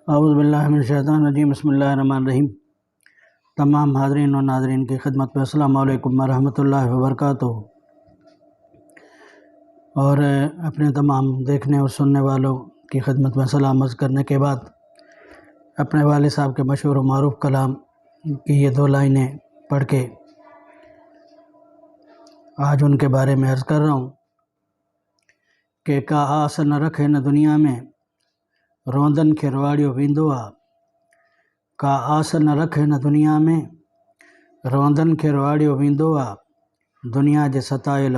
اعوذ باللہ من الشیطان الرجیم، بسم اللہ الرحمن الرحیم۔ تمام حاضرین و ناظرین کی خدمت میں السلام علیکم ورحمۃ اللہ وبرکاتہ، اور اپنے تمام دیکھنے اور سننے والوں کی خدمت میں سلام عرض کرنے کے بعد اپنے والد صاحب کے مشہور و معروف کلام کی یہ 2 لائنیں پڑھ کے آج ان کے بارے میں عرض کر رہا ہوں کہ کا آس نہ رکھے نہ دنیا میں روندن کھرواڑیو ویندو آ۔ کا آس نہ رکھے نہ دنیا میں روندن کھرواڑیو ویندو آ۔ دنیا جے ستائل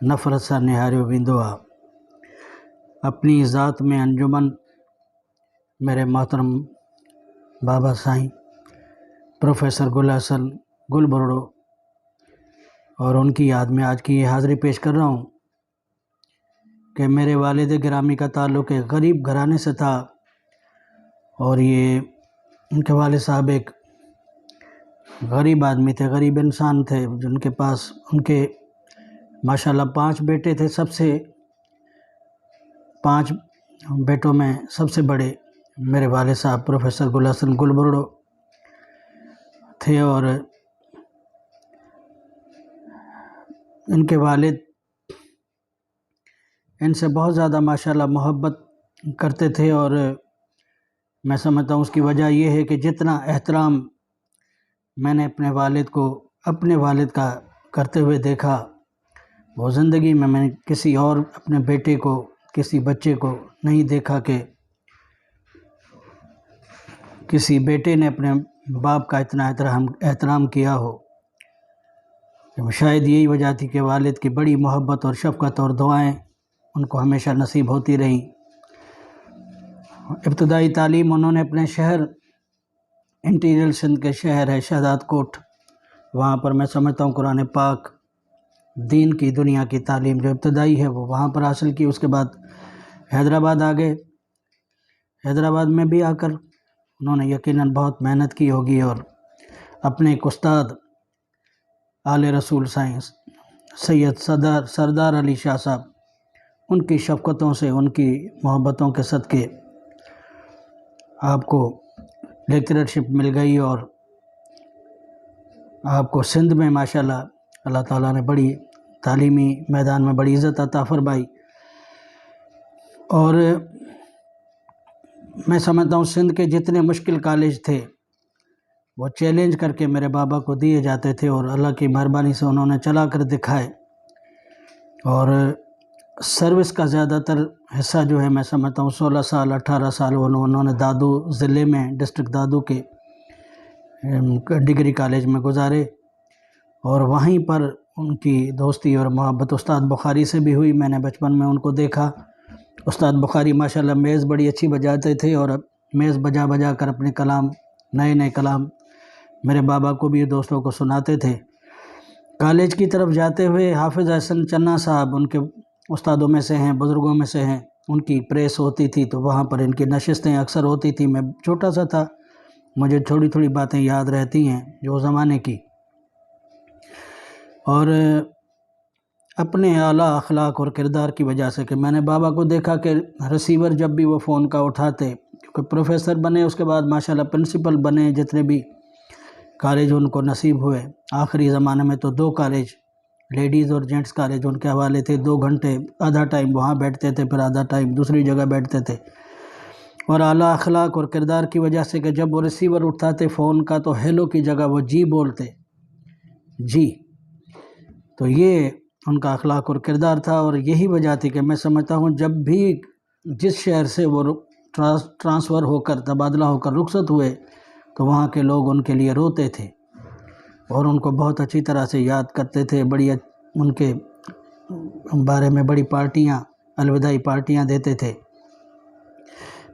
نفرت سا نہاریو ویندو آ۔ اپنی ذات میں انجمن میرے محترم بابا سائیں پروفیسر گل حسن گل بروڑو اور ان کی یاد میں آج کی یہ حاضری پیش کر رہا ہوں کہ میرے والد گرامی کا تعلق ایک غریب گھرانے سے تھا، اور یہ ان کے والد صاحب ایک غریب آدمی تھے، غریب انسان تھے، جن کے پاس ان کے ماشاءاللہ 5 بیٹے تھے۔ سب سے 5 بیٹوں میں سب سے بڑے میرے والد صاحب پروفیسر گل حسن گل بروڑو تھے، اور ان کے والد ان سے بہت زیادہ ماشاءاللہ محبت کرتے تھے، اور میں سمجھتا ہوں اس کی وجہ یہ ہے کہ جتنا احترام میں نے اپنے والد کا کرتے ہوئے دیکھا، وہ زندگی میں نے کسی اور اپنے بیٹے کو، کسی بچے کو نہیں دیکھا کہ کسی بیٹے نے اپنے باپ کا اتنا احترام کیا ہو۔ شاید یہی وجہ تھی کہ والد کی بڑی محبت اور شفقت اور دعائیں ان کو ہمیشہ نصیب ہوتی رہیں۔ ابتدائی تعلیم انہوں نے اپنے شہر انٹیریل سندھ کے شہر ہے شہزاد کوٹ، وہاں پر میں سمجھتا ہوں قرآن پاک، دین کی، دنیا کی تعلیم جو ابتدائی ہے وہ وہاں پر حاصل کی۔ اس کے بعد حیدرآباد آ گئے۔ حیدرآباد میں بھی آ کر انہوں نے یقیناً بہت محنت کی ہوگی، اور اپنے ایک استاد آل رسول سائنس سید سردار علی شاہ صاحب، ان کی شفقتوں سے، ان کی محبتوں کے صدقے آپ کو لیکچررشپ مل گئی، اور آپ کو سندھ میں ماشاءاللہ اللہ تعالیٰ نے بڑی تعلیمی میدان میں بڑی عزت عطا فرمائی۔ اور میں سمجھتا ہوں سندھ کے جتنے مشکل کالج تھے وہ چیلنج کر کے میرے بابا کو دیے جاتے تھے، اور اللہ کی مہربانی سے انہوں نے چلا کر دکھائے، اور سروس کا زیادہ تر حصہ جو ہے میں سمجھتا ہوں 16 سال 18 سال انہوں نے دادو ضلع میں، ڈسٹرکٹ دادو کے ڈگری کالج میں گزارے، اور وہیں پر ان کی دوستی اور محبت استاد بخاری سے بھی ہوئی۔ میں نے بچپن میں ان کو دیکھا۔ استاد بخاری ماشاءاللہ میز بڑی اچھی بجاتے تھے، اور میز بجا کر اپنے کلام، نئے کلام میرے بابا کو بھی دوستوں کو سناتے تھے۔ کالج کی طرف جاتے ہوئے حافظ احسن چنا صاحب ان کے استادوں میں سے ہیں، بزرگوں میں سے ہیں، ان کی پریس ہوتی تھی تو وہاں پر ان کی نشستیں اکثر ہوتی تھیں۔ میں چھوٹا سا تھا، مجھے تھوڑی باتیں یاد رہتی ہیں جو زمانے کی، اور اپنے اعلیٰ اخلاق اور کردار کی وجہ سے کہ میں نے بابا کو دیکھا کہ ریسیور جب بھی وہ فون کا اٹھاتے، کیونکہ پروفیسر بنے، اس کے بعد ماشاءاللہ پرنسپل بنے، جتنے بھی کالج ان کو نصیب ہوئے۔ آخری زمانے میں تو 2 کالج، لیڈیز اور جینٹس کالج ان کے حوالے تھے، 2 گھنٹے آدھا ٹائم وہاں بیٹھتے تھے، پھر آدھا ٹائم دوسری جگہ بیٹھتے تھے، اور اعلیٰ اخلاق اور کردار کی وجہ سے کہ جب وہ ریسیور اٹھاتے فون کا تو ہیلو کی جگہ وہ جی بولتے، جی، تو یہ ان کا اخلاق اور کردار تھا، اور یہی وجہ تھی کہ میں سمجھتا ہوں جب بھی جس شہر سے وہ ٹرانسفر ہو کر، تبادلہ ہو کر رخصت ہوئے تو وہاں کے لوگ ان کے لیے روتے تھے، اور ان کو بہت اچھی طرح سے یاد کرتے تھے، بڑی ان کے بارے میں بڑی پارٹیاں، الوداعی پارٹیاں دیتے تھے۔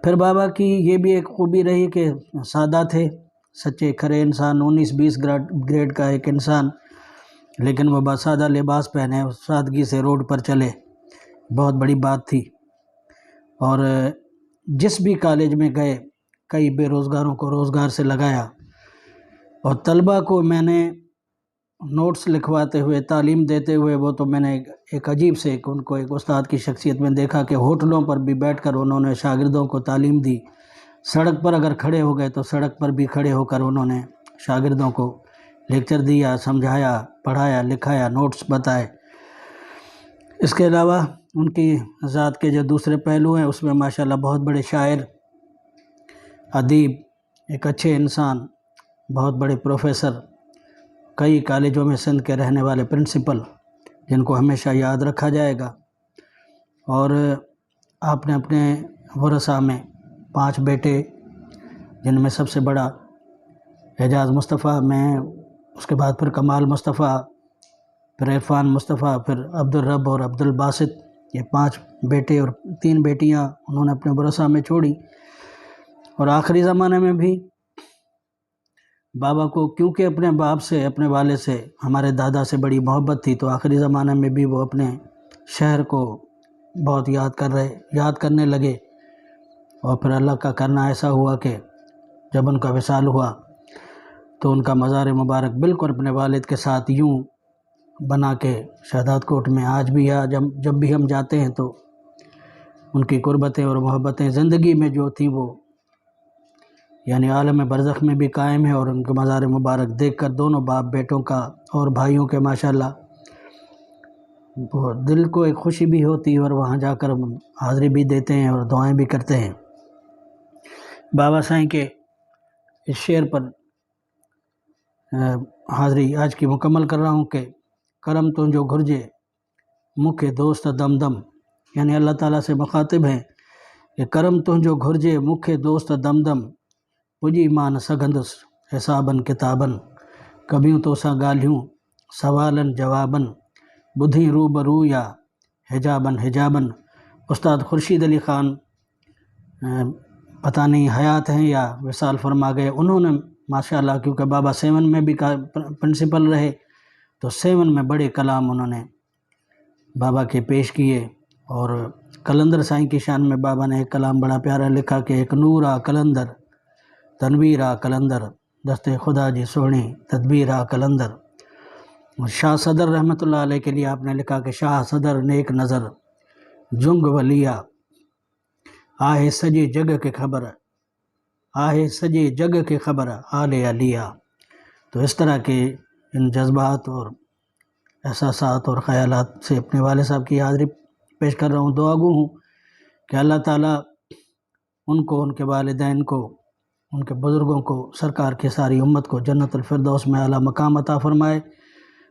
پھر بابا کی یہ بھی ایک خوبی رہی کہ سادہ تھے، سچے کھرے انسان، 19-20 گریڈ کا ایک انسان، لیکن وہ باسادہ لباس پہنے، سادگی سے روڈ پر چلے، بہت بڑی بات تھی۔ اور جس بھی کالج میں گئے کئی بے روزگاروں کو روزگار سے لگایا، اور طلبہ کو میں نے نوٹس لکھواتے ہوئے تعلیم دیتے ہوئے، وہ تو میں نے ایک عجیب سے ان کو ایک استاد کی شخصیت میں دیکھا کہ ہوٹلوں پر بھی بیٹھ کر انہوں نے شاگردوں کو تعلیم دی، سڑک پر اگر کھڑے ہو گئے تو سڑک پر بھی کھڑے ہو کر انہوں نے شاگردوں کو لیکچر دیا، سمجھایا، پڑھایا، لکھایا، نوٹس بتائے۔ اس کے علاوہ ان کی ذات کے جو دوسرے پہلو ہیں اس میں ماشاءاللہ بہت بڑے شاعر، ادیب، ایک اچھے انسان، بہت بڑے پروفیسر، کئی کالجوں میں سندھ کے رہنے والے پرنسپل، جن کو ہمیشہ یاد رکھا جائے گا۔ اور آپ نے اپنے ورثہ میں 5 بیٹے، جن میں سب سے بڑا اعجاز مصطفیٰ، میں اس کے بعد پھر کمال مصطفیٰ، پھر عرفان مصطفیٰ، پھر عبدالرب اور عبدالباسط، یہ 5 بیٹے اور 3 بیٹیاں انہوں نے اپنے ورثہ میں چھوڑی۔ اور آخری زمانے میں بھی بابا کو کیونکہ اپنے باپ سے، اپنے والد سے، ہمارے دادا سے بڑی محبت تھی، تو آخری زمانے میں بھی وہ اپنے شہر کو بہت یاد کرنے لگے۔ اور پھر اللہ کا کرنا ایسا ہوا کہ جب ان کا وصال ہوا تو ان کا مزار مبارک بالکل اپنے والد کے ساتھ یوں بنا کے شہداد کوٹ میں آج بھی جب بھی ہم جاتے ہیں تو ان کی قربتیں اور محبتیں زندگی میں جو تھیں وہ یعنی عالم برزخ میں بھی قائم ہے، اور ان کے مزار مبارک دیکھ کر دونوں باپ بیٹوں کا اور بھائیوں کے ماشاءاللہ دل کو ایک خوشی بھی ہوتی ہے، اور وہاں جا کر ہم حاضری بھی دیتے ہیں اور دعائیں بھی کرتے ہیں۔ بابا سائیں کے اس شعر پر حاضری آج کی مکمل کر رہا ہوں کہ کرم تو جو گھرجے مکھ دوست دم دم، یعنی اللہ تعالیٰ سے مخاطب ہیں کہ کرم تو جو گھرجے مکھ دوست دم دم، پجی مان سگندس حسابن کتابن، کبھیوں تو سا گالیوں سوالن جوابن، بدھی رو برو یا حجابن حجابن۔ استاد خورشید علی خان پتہ نہیں حیات ہیں یا وصال فرما گئے، انہوں نے ماشاءاللہ کیونکہ بابا 7 میں بھی پرنسپل رہے تو 7 میں بڑے کلام انہوں نے بابا کے پیش کیے۔ اور کلندر سائیں کی شان میں بابا نے ایک کلام بڑا پیارا لکھا کہ ایک نور آ کلندر تنویر آ کلندر، دست خدا جی سونی تدبیر آ کلندر۔ شاہ صدر رحمۃ اللہ علیہ کے لیے آپ نے لکھا کہ شاہ صدر نیک نظر جنگ ولیا، آہے سجے جگ کے خبر، آہے سجے جگ کے خبر آل علیہ۔ تو اس طرح کے ان جذبات اور احساسات اور خیالات سے اپنے والد صاحب کی حاضری پیش کر رہا ہوں۔ دعا گو ہوں کہ اللہ تعالیٰ ان کو، ان کے والدین کو، ان کے بزرگوں کو، سرکار کی ساری امت کو جنت الفردوس میں اعلیٰ مقام عطا فرمائے،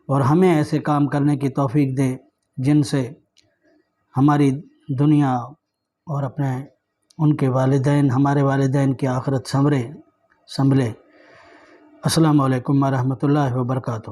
اور ہمیں ایسے کام کرنے کی توفیق دے جن سے ہماری دنیا اور اپنے ان کے والدین، ہمارے والدین کی آخرت سنبھلے۔ السلام علیکم ورحمۃ اللہ وبرکاتہ۔